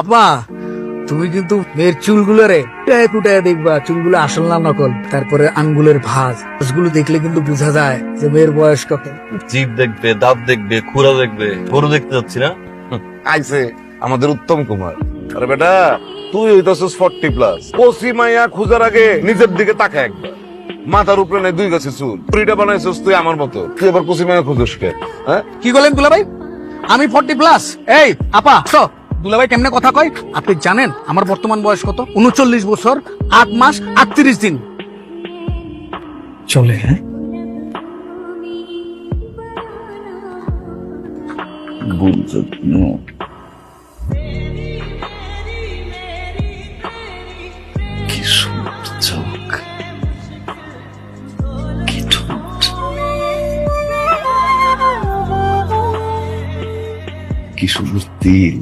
আপা তুমি কিন্তু মেয়ের চুলগুলো রে কুটায় কুটায় দেখবা চুলগুলো আসল না নকল। তারপরে আঙ্গুলের ভাঁজগুলো দেখলে কিন্তু বোঝা যায় যে মেয়ের বয়স কত। জিভ দেখবে, দাঁত দেখবে, খুরা দেখবে, গরু দেখতে যাচ্ছি না। আইছে আমাদের উত্তম কুমার। আরে বেটা তুই হইতাছিস 40+। কচি মাইয়া খুঁজার আগে নিজের দিকে তাকা একবার। মাথার উপরে নাই 2 গাছে চুল, পুরিটা বানাইছিস তুই আমার মতো। তুই আবার কচি মাইয়া খুঁজুস কে? হ্যাঁ কি বলেন দুলাভাই? আমি 40+। এই আপা তো দুলাভাই কেমনে কথা কয়? আপনি জানেন আমার বর্তমান বয়স কত? 39 বছর 8 মাস 38 দিন চলে। হ্যাঁ কি সুন্দর চোখ, কি ঠোঁট, কি সুন্দর তিল।